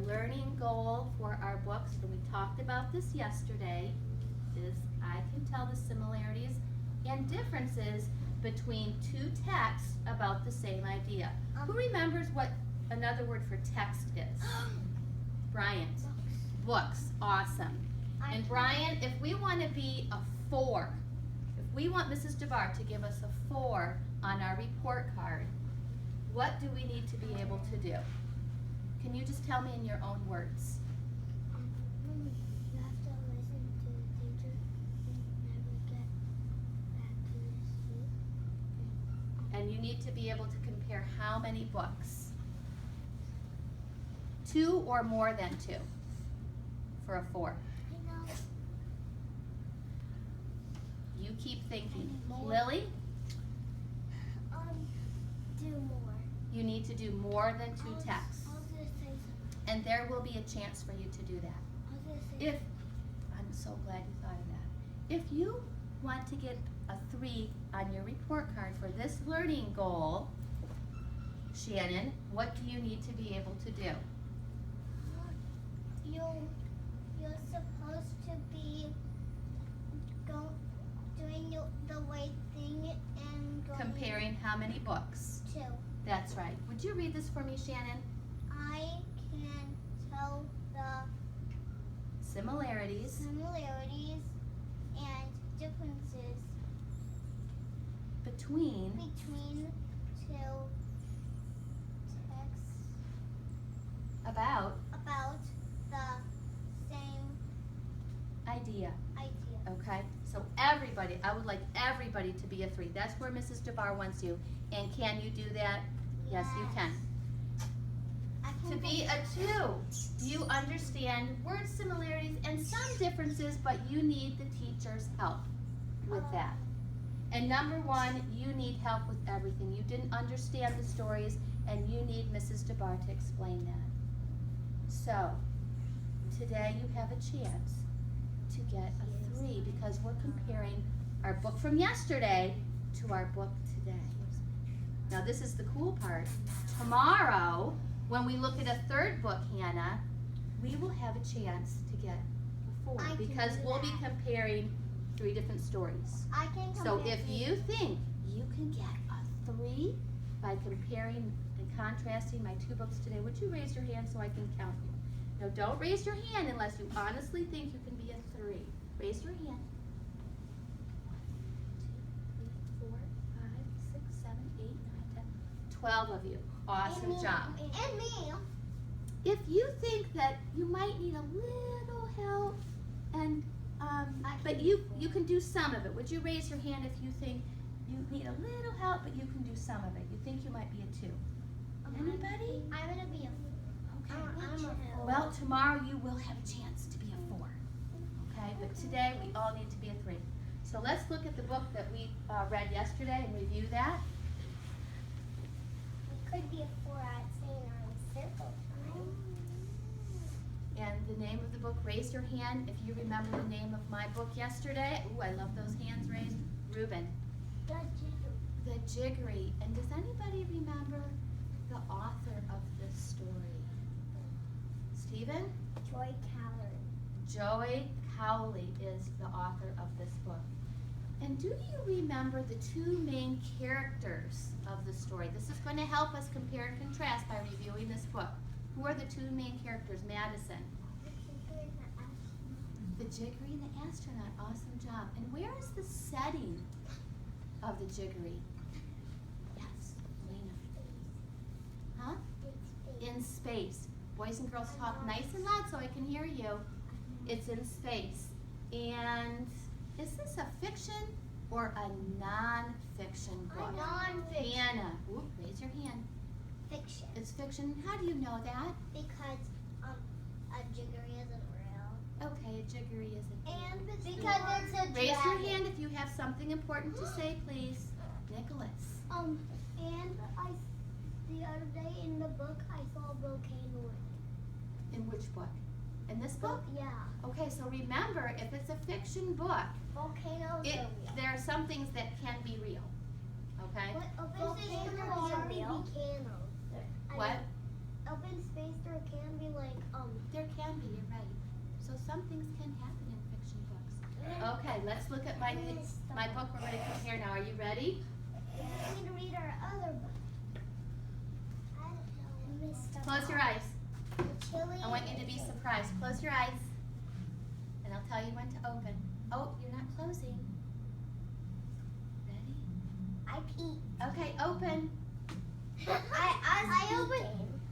learning goal for our books, and we talked about this yesterday, is I can tell the similarities and differences between two texts about the same idea. Who remembers what another word for text is? Bryant. Books. Awesome. And Brian, if we want to be a 4, if we want Mrs. DeBar to give us a 4 on our report card, what do we need to be able to do? Can you just tell me in your own words? You have to listen to the teacher and never get back to your seat. And you need to be able to compare how many books? 2 or more than 2 for a 4. I know. You keep thinking. More. Lily, Do more. you need to do more than 2 texts. I was gonna say something. And there will be a chance for you to do that. I was gonna say If, I'm so glad you thought of that. If you want to get a 3 on your report card for this learning goal, Shannon, what do you need to be able to do? You're supposed to be doing the right thing and going Comparing how many books? to. That's right. Would you read this for me, Shannon? I can tell the Similarities similarities and differences between between 2 texts about about the same idea. idea. Okay? So everybody, I would like everybody to be a 3. That's where Mrs. DeBar wants you. And can you do that? Yes, you can. I can To be a 2, you understand word similarities and some differences, but you need the teacher's help with that. And number 1, you need help with everything. You didn't understand the stories, and you need Mrs. DeBar to explain that. So, today you have a chance to get a 3 because we're comparing our book from yesterday to our book today. Now this is the cool part. Tomorrow, when we look at a 3rd book, Hannah, we will have a chance to get a 4 I can because do we'll be that. comparing 3 different stories. I can So compare if you think you can get a 3 by comparing and contrasting my 2 books today, would you raise your hand so I can count you? No, don't raise your hand unless you honestly think you can be a 3. Raise your hand. 1, 2, 3, 4, 5, 6, 7, 8, 9, 10, 12 of you. Awesome job. And me. If you think that you might need a little help, and but you can do some of it. Would you raise your hand if you think you need a little help, but you can do some of it? You think you might be a 2. Anybody? I'm gonna be a. Okay. I'm a 4. Well, tomorrow you will have a chance to be a 4. Okay, but today we all need to be a 3. So let's look at the book that we read yesterday and review that. We could be a 4 at St. Anne's Circle time. And the name of the book, raise your hand if you remember the name of my book yesterday. Ooh, I love those hands raised. Reuben. The Jiggle. The Jiggery. And does anybody remember the author of this story? Stephen? Joy Coward. Joy Cowley is the author of this book. And do you remember the 2 main characters of the story? This is going to help us compare and contrast by reviewing this book. Who are the 2 main characters? Madison. The Jiggery and the astronaut. Awesome job. And where is the setting of the Jiggery? Yes, Lena. Huh? In space. Boys and girls, talk nice and loud so I can hear you. It's in space. And is this a fiction or a non-fiction book? Non-fiction. Hannah, ooh, raise your hand. Fiction. It's fiction. How do you know that? Because a jiggery isn't real. Okay, a Jiggery isn't. And because it's a Raise your dragon. hand if you have something important to say, please. Nicholas. And the other day in the book I saw a volcano in In which book? In this it. book? Yeah. Okay, so remember, if it's a fiction book, Volcanoes it, are real. there are some things that can be real. Okay? Volcanoes are real. What? open space there can be like There can be, you're right. So some things can happen in fiction books. Okay, let's look at my book we're going to compare now. Are you ready? We need to read our other book. I don't know. Close your eyes. Chili. I want you to be surprised. Close your eyes. And I'll tell you when to open. Oh, you're not closing. Ready? I peed. Okay, open.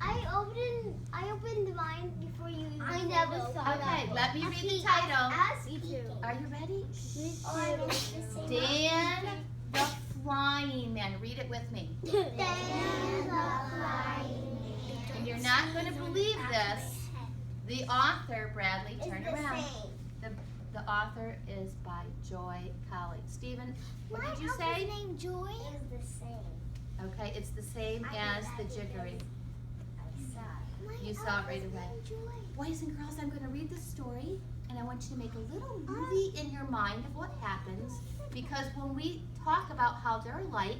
I opened mine before you. I never saw Okay, let me read the title. Are you ready? Dan the Flying Man. Read it with me. And you're not going to believe this. The author, Bradley, turn around. The author is by Joy Colley. Stephen, what did you say? My name Joy is the same. Okay, it's the same as the Jiggery. You saw it right away. Boys and girls, I'm going to read the story, and I want you to make a little movie in your mind of what happens, because when we talk about how they're alike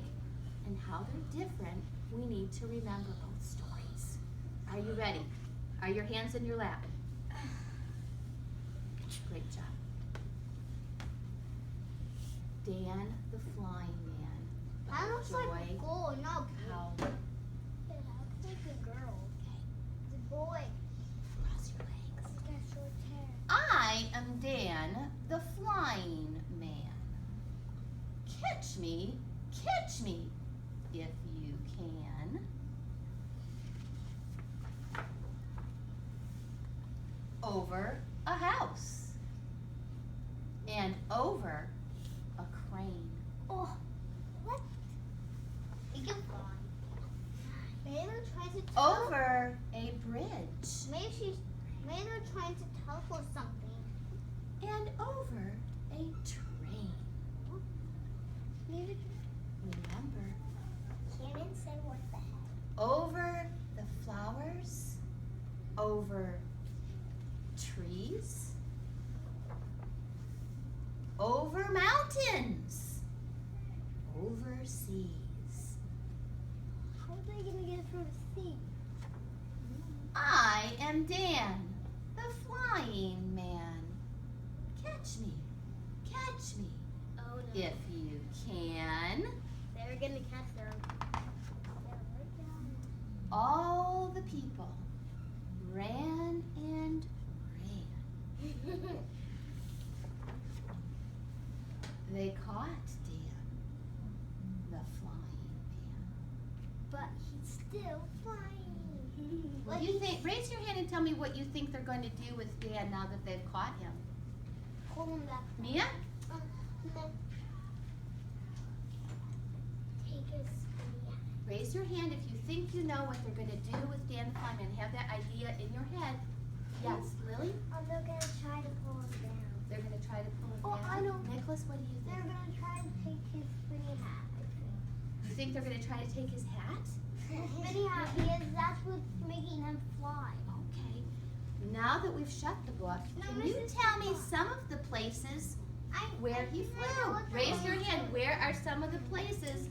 and how they're different, we need to remember both stories. Are you ready? Are your hands in your lap? Great job. Dan the Flying Man. by That looks Joy like a girl, not Colley. It looks like a girl. It's a boy. Cross your legs. He's got short hair. I am Dan the Flying Man. Catch me if you can. Over a house and over a crane. Oh, what? You can fly. Maybe they're trying to tell. Over a bridge Maybe they're trying to teleport something. and over a train. Maybe. Remember, He didn't say what the heck. over the flowers, over trees, over mountains, over seas. How are they gonna get through the sea? I am Dan, the Flying Man. Catch me Oh no. if you can. They're gonna catch them. All the people ran and ran. They caught Dan, the Flying Man. But he's still flying. What do you think? Raise your hand and tell me what you think they're going to do with Dan now that they've caught him. Hold him back. Mia? No. Take his Raise your hand if you think you know what they're going to do with Dan the Flying Man. Have that idea in your head. Yes, Lily? They're gonna try to pull him down. They're going to try to pull him Oh, down. I know. Nicholas, what do you They're think? gonna try to take his spinny hat. You think they're going to try to take his hat? Spinny hat, because that's what's making him fly. Okay. Now that we've shut the book, No, can you Mrs. tell me Peppa. some of the places where he flew? Raise your hand. Where are some of the places